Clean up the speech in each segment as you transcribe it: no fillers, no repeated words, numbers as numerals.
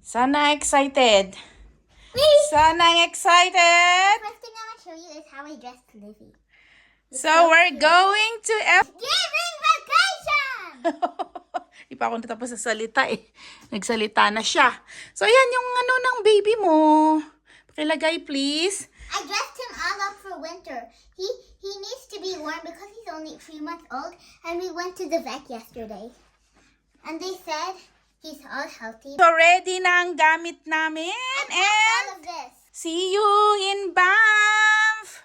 Sana excited. Me! Sana excited. First thing I want to show you is how I dressed Livy. So we're going to Giving vacation! Di pa ako natapos sa salita eh. Nagsalita na siya. So ayan yung ano ng baby mo. Pakilagay please. I dressed him all up for winter. He needs to be warm because he's only 3 months old, and we went to the vet yesterday. And they said he's all healthy. So ready na ang gamit namin. I packed And all of this. see you in Banff.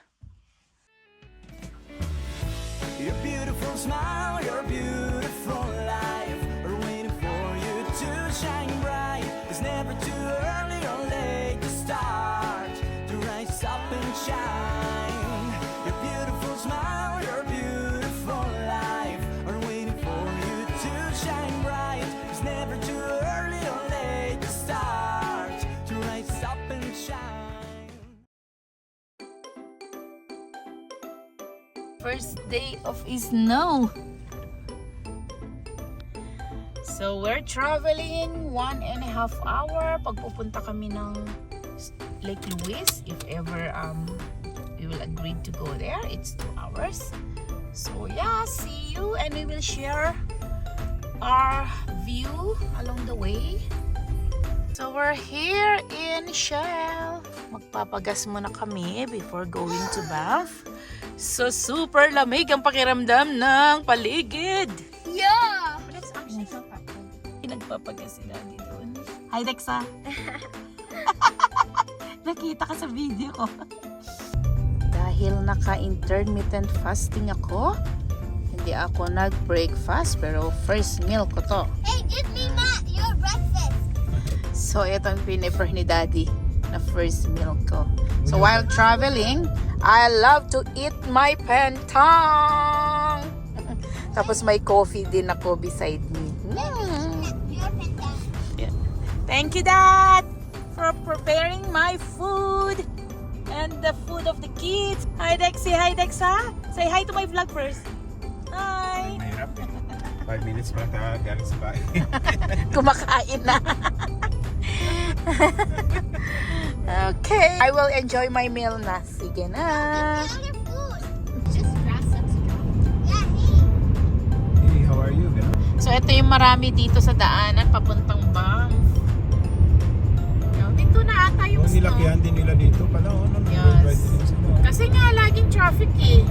Your beautiful smile, your beautiful life are waiting for you to shine bright. It's never too early or late to start to rise up and shine. Your beautiful smile, your beautiful life are waiting for you to shine bright. It's never too early or late to start to rise up and shine. First day of snow. So we're traveling 1.5 hour. Pagpupunta kami ng Lake Louise, if ever we will agree to go there, it's 2 hours. So yeah, see you, and we will share our view along the way. So we're here in Shell. Magpapagas muna kami before going to Banff. So super lamig ang pakiramdam ng paligid. Yeah! But it's actually so popular. Nagpapagas si Daddy doon. Hi, Dexa. Nakita ka sa video ko. Dahil naka-intermittent fasting ako, hindi ako nag-breakfast, pero first meal ko to. Hey, give me your breakfast. So, ito ang piniper ni Daddy na first meal ko. So, while traveling, I love to eat my pentang. Tapos may coffee din ako beside me. Your pentang. Thank you, Dad, for preparing my food and the food of the kids. Hi, Dexy. Hi, Dexa. Say hi to my vlog first. Hi. Mahirap eh. 5 minutes pa ta galing sa bahay. Kumakain na. Okay. I will enjoy my meal na. Sige na. Give me all your food. Just grass that's strong. Yeah, hey. Hey, how are you? Ganun. So, ito yung marami dito sa daanan papuntang Banff. Dito na ata yung Oh, snow. nilakyan din nila dito pala. Oh, no, Yes. right din sila. Kasi nga, laging traffic eh.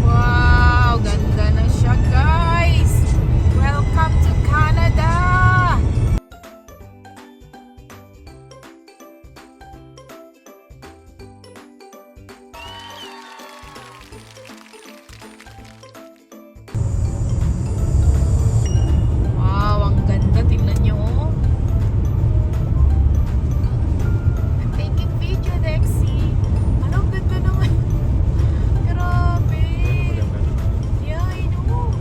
Wow, ganda na siya, guys. Welcome to Canada. Wow, ang ganda. Tingnan nyo. Oh. I'm taking video, Dexy. Ano, ang ganda naman. Grabe. Yeah, I know.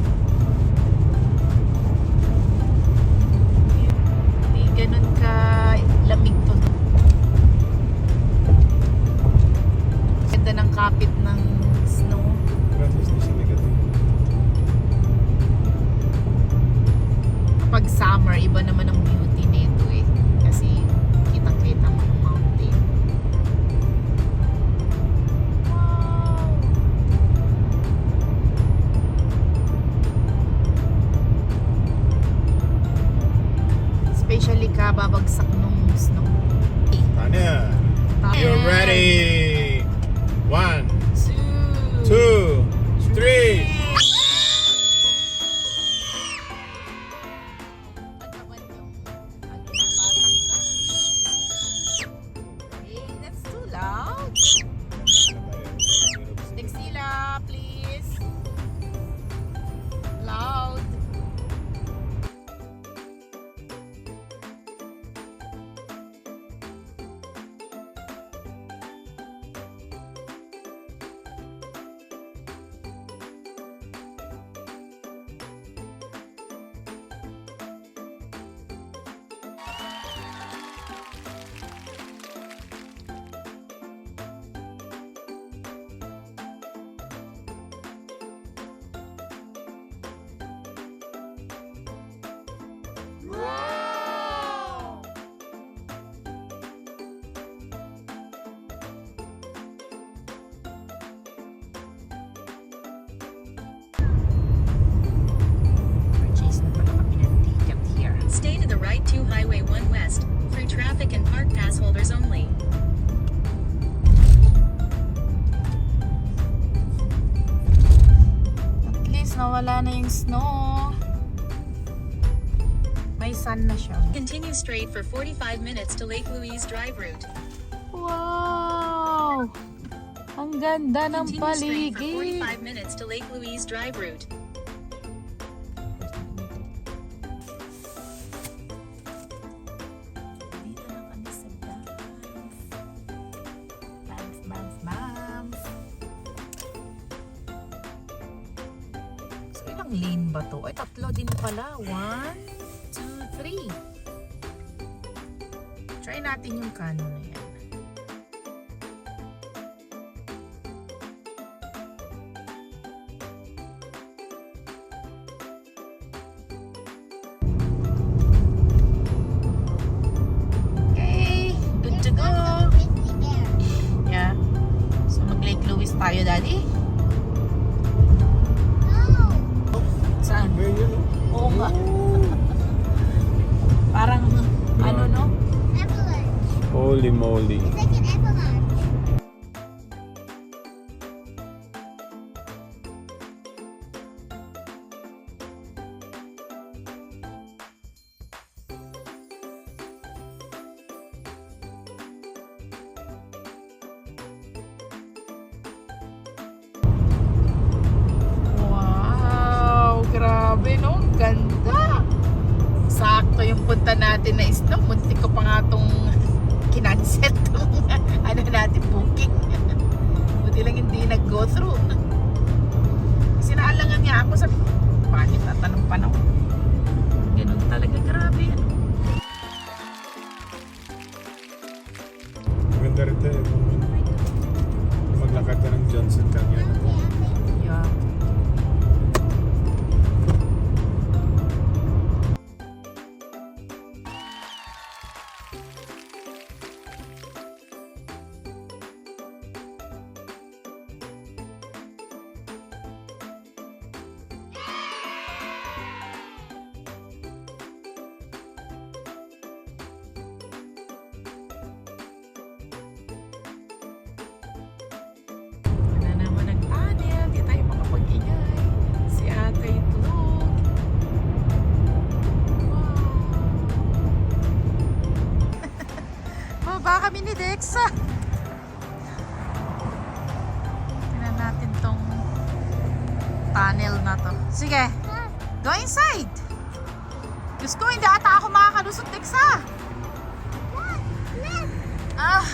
Hindi ganun ka lamig to. Ganda ng kapit ng snow. Gracias, di siya negative. Kapag summer, iba naman ang beauty nito eh. Kasi kitang-kita mo yung mountain. Wow! Especially kababagsak nung snow. Tanya, you're ready. 1, 2, 3. Hey, that's too loud. Dexila, please. Loud. nawala na yung snow. May sun na siya. Continue straight for 45 minutes to Lake Louise Drive route. Wow! Ang ganda ng Continue straight for paligid. 45 minutes to Lake Louise Drive route. Dito na kami sa Banff. Banff. So, ilang lane ba to? Ay, tatlo din pala. 1, 2, 3. Try natin yung canon na yan. Okay, good to go. Grizzly bear. Yeah. So mag-Lake Louise tayo, Daddy? No. Saan? Where yun? Oo nga. Parang, ano no? Avalanche. Holy moly. It's like an avalanche. Wow, grabe no? Ganda. Sakto yung punta natin na snow. Muntik ko pa nga itong kinancel tong ano natin booking. Buti lang hindi nag-go through. Sinaalangan niya ako sa bakit natanong pa na. Ganun talaga, grabe. Ano? Maganda rin tayo. Maglakad ka ng Johnson Canyon. Yeah. Wala naman ang tunnel, di tayo makapag-ingay. Si ate itlog. Wow. Baba kami ni Dexa. Tingnan natin tong tunnel na to. Sige, go inside. Diyos ko, hindi ata ako makakalusot, Dexa. Ah.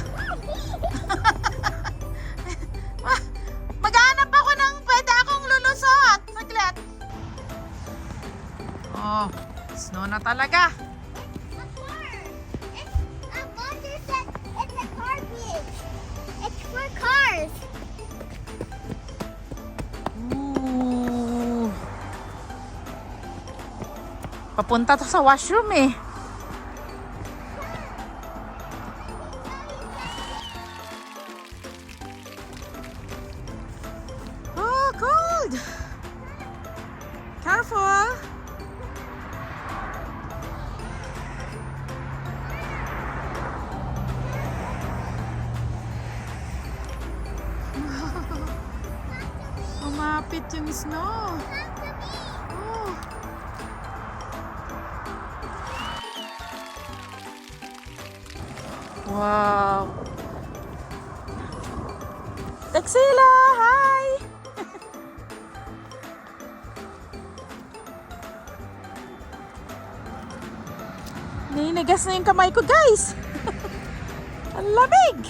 Maghanap ako ng pwede akong lulusot. Saglit. Oh, snow na talaga. A car. A mother said it's a car bridge. It's for cars. Ooh. Papunta to sa washroom eh. Oh, cold. Careful. Umapit yung snow. Oh. Wow. Texila, hi! Ninigas na yung kamay ko, guys. Ang lamig.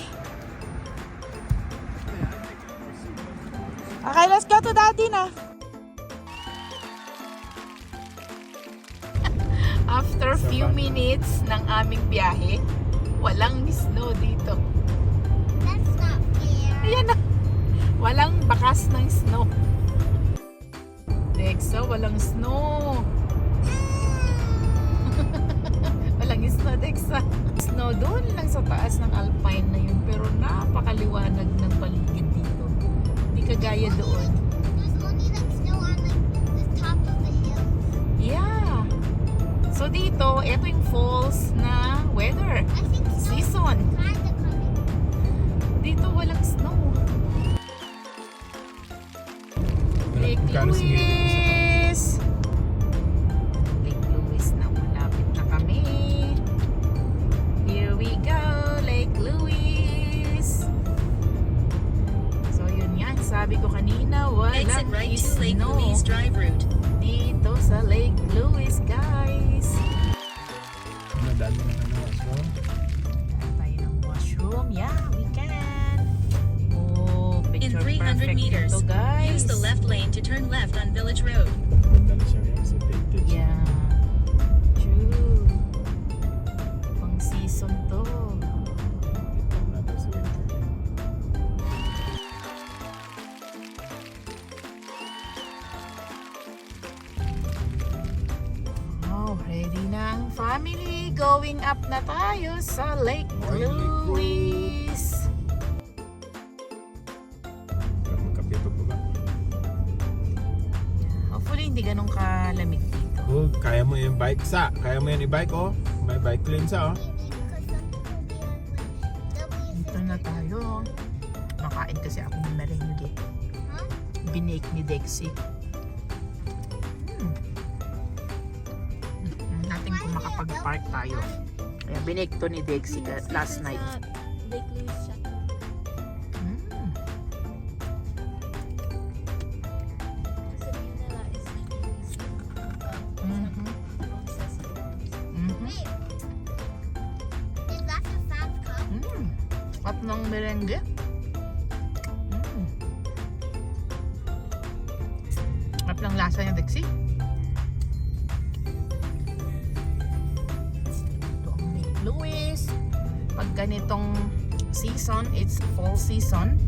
Okay, let's go to Daddy na. After few minutes ng aming biyahe, walang snow dito. That's not fair. Ayan na. Walang bakas ng snow. Dexa, walang snow. Walang snow, Dexa. Snow doon lang sa taas ng Alpine na yun. Pero napakaliwanag ng paligid dito. Hindi kagaya doon. There's only like snow on like the top of the hill. Yeah. So dito, ito yung falls na weather. I think snow Season. is kind of coming. Dito walang snow. Lake Magkano sige? Louise! Sabi ko kanina, Exit walang right to Lake snow Louise Drive route. dito sa Lake Louise, guys. Nadali na ka na washroom. Tayo ng washroom. Yeah, we can. Oh, In picture 300 perfect meters, ito, guys. use the left lane to turn left on Village Road. Ganda na siya ngayon sa vintage. Yeah. True. Pang season to. Ito na daw sa winter. Oh, ready na ang family. Going up na tayo sa Lake Louise. Magkapito po ba? Hopefully, hindi ganun kalamig dito. Oh, kaya mo yung bike sa. Kaya mo yan i-bike oh. May bike lane sa oh. Dito na tayo. Nakain kasi ako ng merengue. Huh? Binake ni Dexy. Natin kung makapag-park tayo. Kaya binake to ni Dexy last night. Lake Louise shut. Mm. Mhm. Mhm. Wait. Is that the fast cup? Mm. At ng merengue. Mm. At ng lasa niya, Dexy. Ito ang Lake Louise. Pag ganitong season, it's fall season.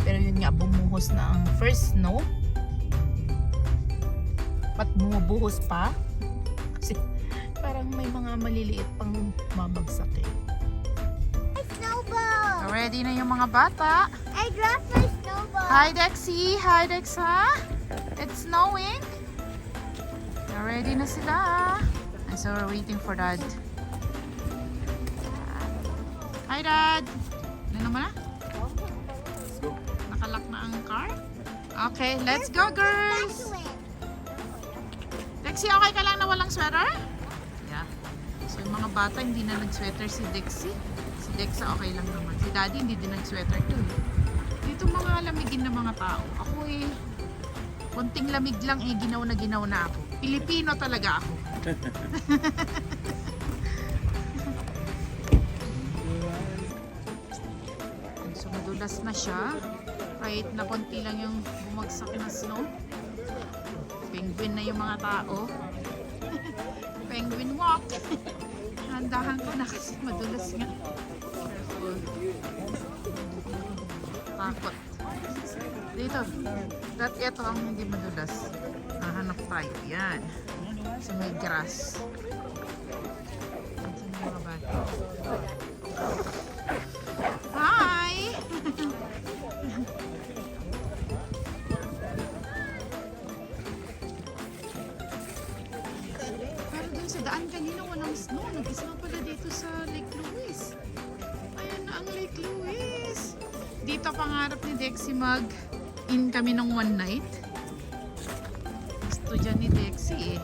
Pero yun nga, bumuhos na ang first snow. Ba't bumubuhos pa? Kasi parang may mga maliliit pang mabagsak eh. My snowball. Ready na yung mga bata. I dropped my snowball. Hi Dexy! Hi Dexa! It's snowing! Ready na sila. And so we're waiting for Dad. Hi Dad! Ano naman na? Nakalock na ang car? Okay, let's go girls! Dexy, okay ka lang na walang sweater? Yeah. So yung mga bata hindi na nag-sweater si Dexy. Si Dexa okay lang naman. Si Daddy hindi din nag-sweater too. Dito mga lamigin na mga tao. Ako eh, konting lamig lang eh, ginaw na ako. Pilipino talaga ako. So madulas na siya. Kahit na konti lang yung bumagsak na snow. Penguin na yung mga tao. Penguin walk. Handahan ko na kasi madulas nga. Careful. Takot. Dito. Ito ang hindi madulas. Nahanap tayo. Yan. Sa may grass. Saan yung mga bata? Hi! Pero dun sa daan kanina walang snow. Nag-snow pala dito sa Lake Louise. Ayan na ang Lake Louise. Dito pangarap ni Dexy mag-in kami ng one night. Gusto dyan ni Dexy eh.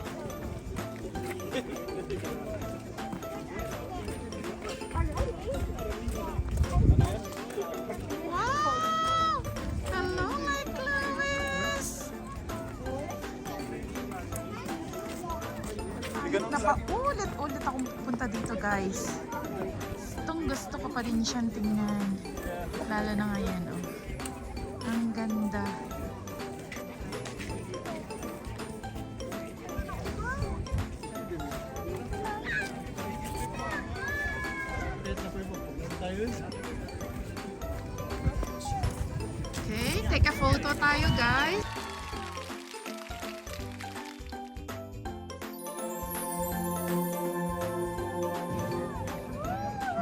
Wow! Hello Lake Louise! Napaulit-ulit akong pupunta dito guys. Itong gusto ko pa rin siyang tingnan. Lalo na ngayon oh. Ang ganda. Okay, take a photo tayo guys.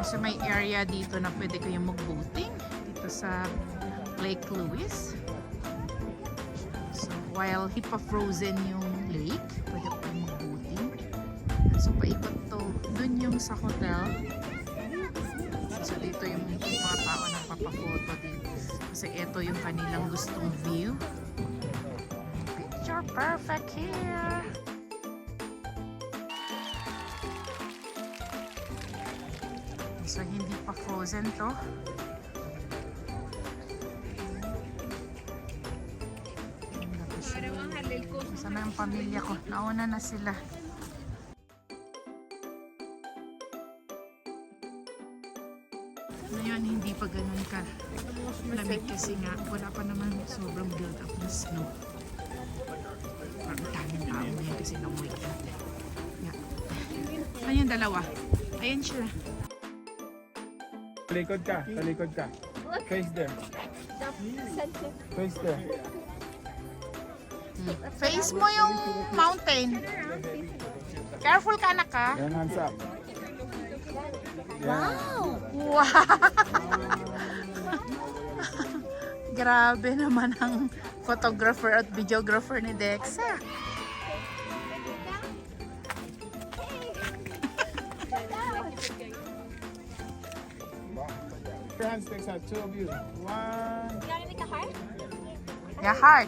So may area dito na pwede kayong mag-boating dito sa Lake Louise. So while hindi pa frozen yung lake, pwede kayong mag-boating. So paikot to. Dun yung sa hotel. So dito yung mga tao na papafoto din. Kasi ito yung kanilang gustong view. Picture perfect here. So hindi pa frozen to. na ang pamilya ko. Nauna na sila. Ngayon, hindi pa ganun ka lamig kasi nga wala pa naman sobrang build up ng snow. Parang daming tao ngayon kasi ng weekend. Yeah. Ayan, dalawa. Ayan siya. Talikod ka, talikod ka. Face there. Face there. Face mo yung mountain. Careful ka, anak, ha? Yan, hands up. Wow! Grabe naman ang photographer at videographer ni Dexa. Your hands sticks out, two of you. One. Yeah, heart.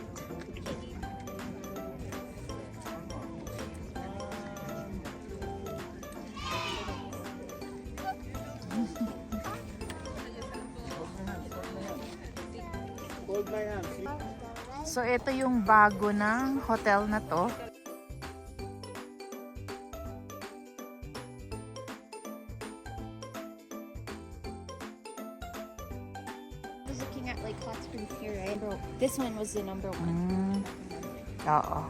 Hold my hand. So, ito yung bago ng hotel na to. I was looking at like hot springs here, right? This one was the number one. Oo.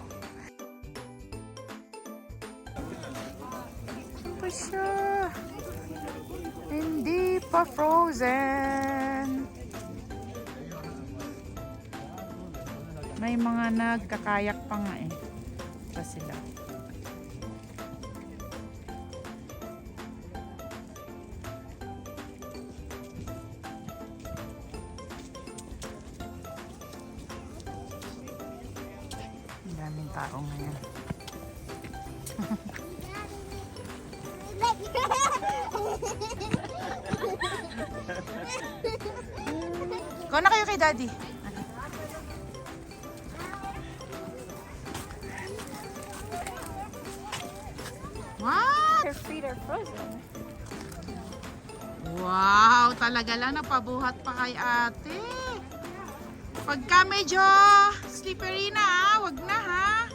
Pa siya. Hindi pa frozen. May mga nagkakayak pa nga eh. Pa sila. Ang daming tao ngayon. Go na kayo kay Daddy. What? Her feet are frozen. Wow, talaga lang napabuhat pa kay ate. Pagka medyo slippery na, wag na ha.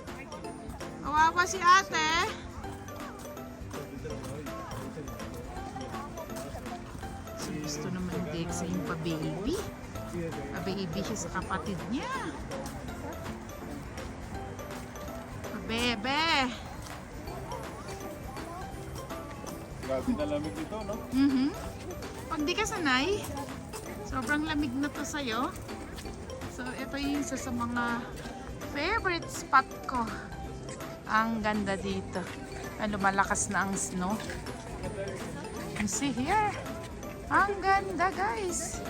Kawawa si ate. So, gusto naman Dex sa yung pa-baby. Pa-baby siya sa kapatid niya. Pa-bebe. Grabe na lamig dito, no? Pag di ka sanay, sobrang lamig na to sa'yo. So, ito yung isa sa mga favorite spot ko. Ang ganda dito. Lumalakas na ang snow. You see here? Ang ganda, guys.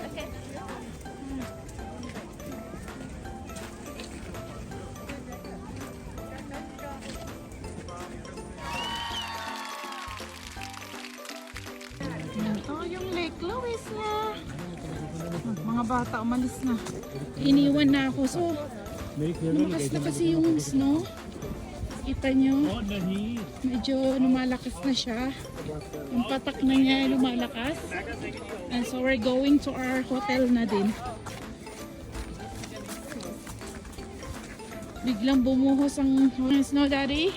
Ito yung Lake Louise niya. Mga bata umalis na. Iniwan na ako. So, lumakas na kasi yung snow. Kita nyo, medyo lumalakas na siya. Yung patak na niya lumalakas. And so we're going to our hotel na din. Biglang bumuhos ang snow, Daddy.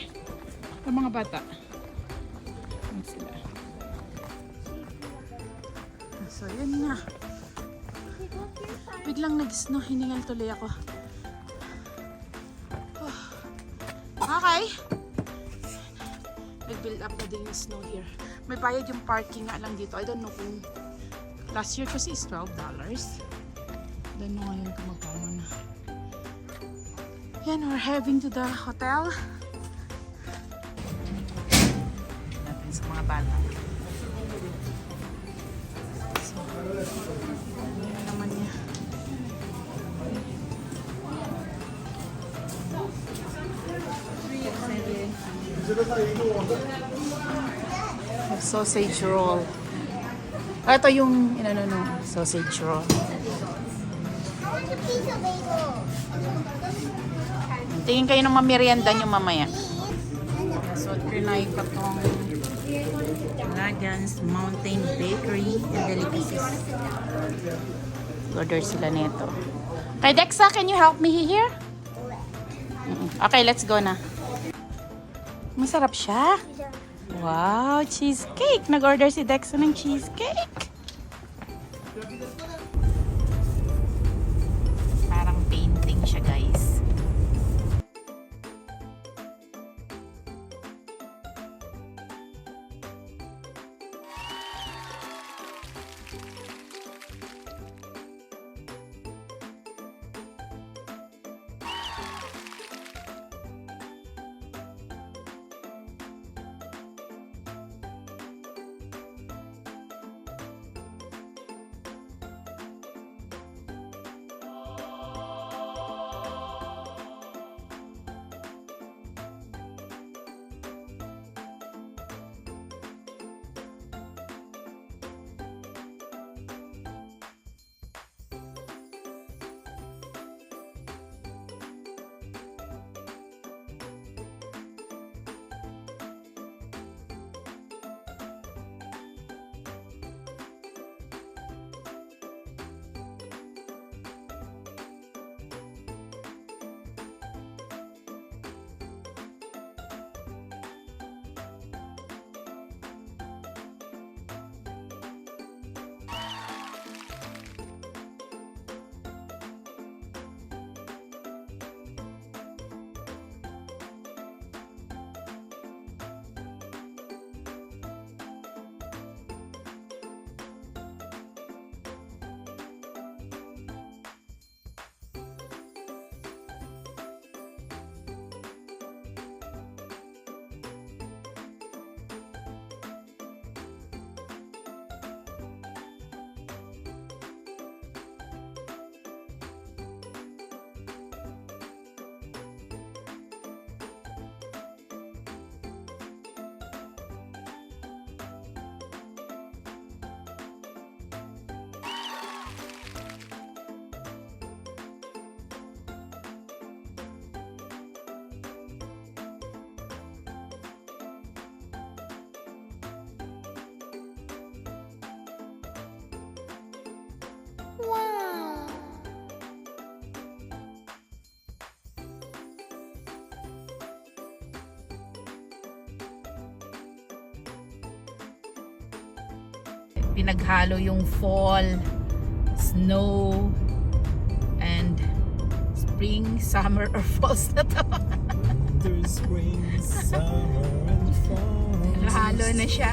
Sa mga bata. Yan sila. So yun nga. Biglang nag-snow. Hiningal tuloy ako. Okay. Nag-build up na din yung snow here. May bayad yung parking nga lang dito. I don't know kung last year kasi is $12. Don't know ngayon kung magkano na. Yan, we're heading to the hotel. Natin sa mga bata. So, yun naman niya. Sausage roll. Ito yung sausage roll. I want a piece of bagel. Tingin kayo ng mamerienda nyo mamaya. So, trinay ko tong Lagans Mountain Bakery and Delicacies. Order sila nito. Kay Dexa, can you help me here? Okay, let's go na. Masarap siya. Wow, cheesecake. Nag-order si Dexa ng cheesecake. Parang painting siya, guys. Pinaghalo yung fall, snow, and spring, summer, or falls na to. Winter, spring, summer, and fall. Halo na siya.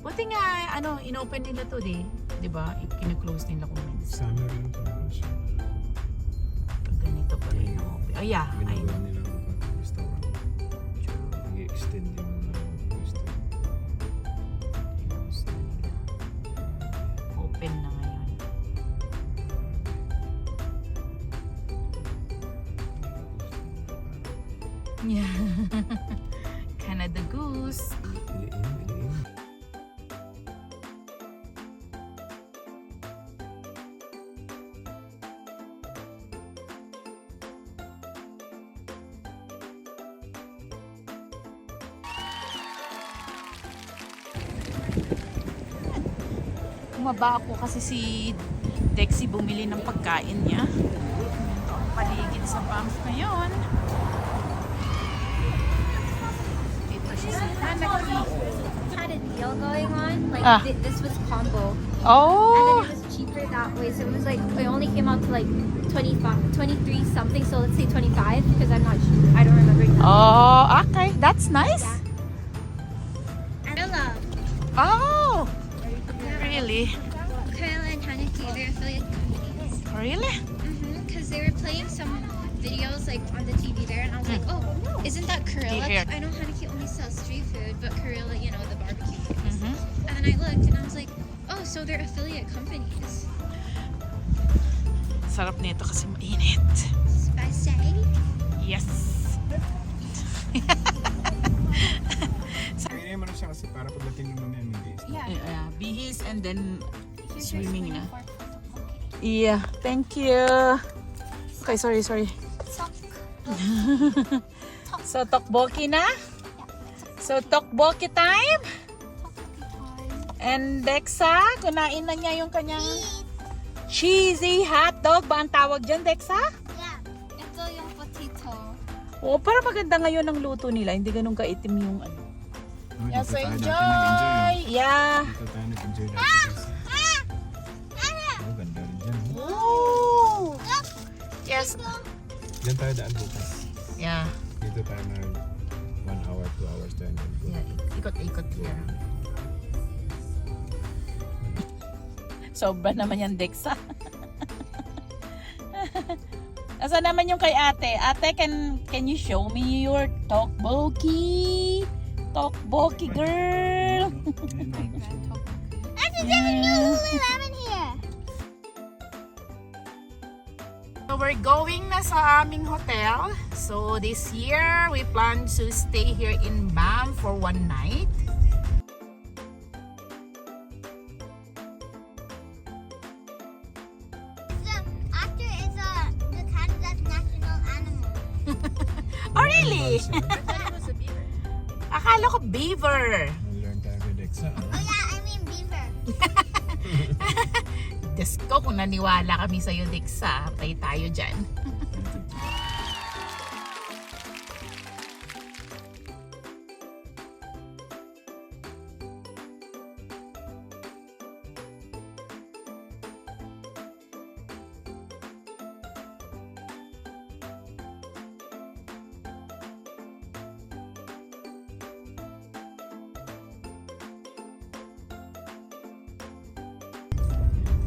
Buti nga, ano, inopen nila to, di ba? Kine-close nila kung minsan. Summer rin ito. Pag ganito pa rin open. Oh yeah, I Ginagawa know. nilang restaurant. I-extend yung restaurant. Close na nila. Open na ngayon. Yeah. Canada Goose. Iliin. Bumaba ako kasi si Dexy bumili ng pagkain niya. Ito ang paligid sa Palms ngayon. Dito siya si Hanaki. Had a deal going on. Like Ah. this was combo. Oh! And then it was cheaper that way. So it was like, it only came out to like 25, 23 something. So let's say 25 because I'm not sure. I don't remember exactly. Oh, okay. That's nice. And Karela. Oh, really? Karela and Hanaki, they're affiliate companies. Really? Because they were playing some videos like on the TV there, and I was like, oh, isn't that Karela? Here. I know Hanaki only sells street food, but Karela, you know, the barbecue. And then I looked and I was like, oh, so they're affiliate companies. Sarap nito kasi mainit. Spicy. Yes. Pwede mo na siya kasi para pagdating mo na yung days. Yeah, bihis and then swimming na. for Yeah, thank you. Okay, sorry. So, tokboki na? So, tokboki time? And Dexa, kunain na niya yung kanyang cheesy hotdog. Ba ang tawag dyan, Dexa? Yeah. Ito yung potato. Oh, para maganda ngayon ang luto nila. Hindi ganun kaitim yung ano. Yeah, so enjoy! Yeah! Dito tayo nag-enjoy natin. Oh, ganda rin dyan. Ooh! Yes. Diyan tayo daan bukas. Yeah. Dito tayo na 1 hour, 2 hours tayo nag-go. Yeah, ikot-ikot here. Sobra naman yan, Dexa. Asa naman yung kay ate? Ate, can you show me your tokboki? Tokboki girl. There's a new Lululemon here. So we're going na sa aming hotel. So this year, we plan to stay here in Banff for 1 night. Otter is the Canada's national animal. Oh, really? Akala ko beaver. Nag-learn tayo kay Dexa. Oh yeah, I mean beaver. Diyos ko, kung naniwala kami sa'yo, Dexa, patay tayo dyan.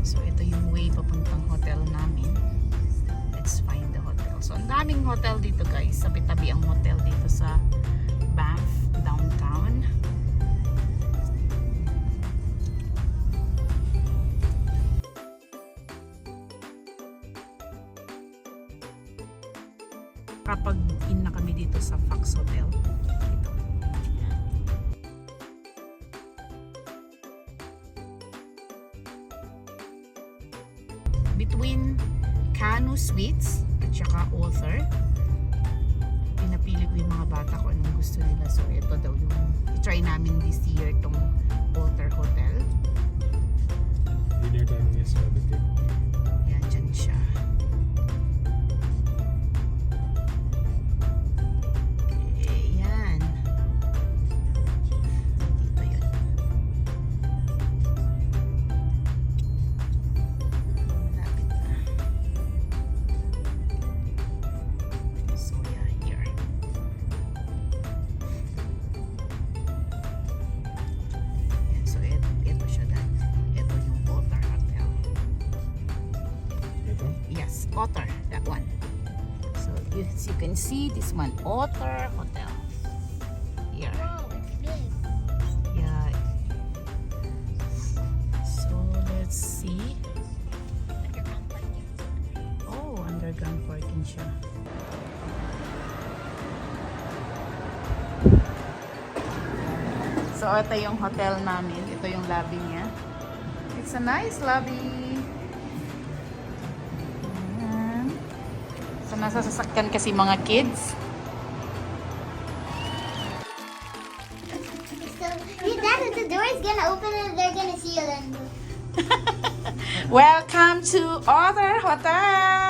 So, ito yung way papuntang hotel namin. Let's find the hotel. So, ang daming hotel dito, guys. Sabi-tabi ang hotel dito sa Banff, downtown. Kapag in na kami dito sa Fox Hotel. Ito. Between Kanu Suites at saka Author, pinapili ko yung mga bata ko anong gusto nila. So ito daw yung i-try namin this year tong Author Hotel. Dinner tayo ngayon sa Batik. Yan, dyan siya. Okay, yan. Dito yun. Malapit na. So yeah, here. Yan, so ito siya dahil. Ito yung Otter Hotel. Ito? Yes, Otter, that one. So as you can see, this one, Otter Hotel. Here. Wow, it's big. Yeah. So let's see. Oh, underground parking siya. So ito yung hotel namin. Ito yung lobby niya. It's a nice lobby. Ayan. So nasa sasakyan kasi mga kids. So, your dad, the door is gonna open and they're gonna see you then. Welcome to Other Hotel.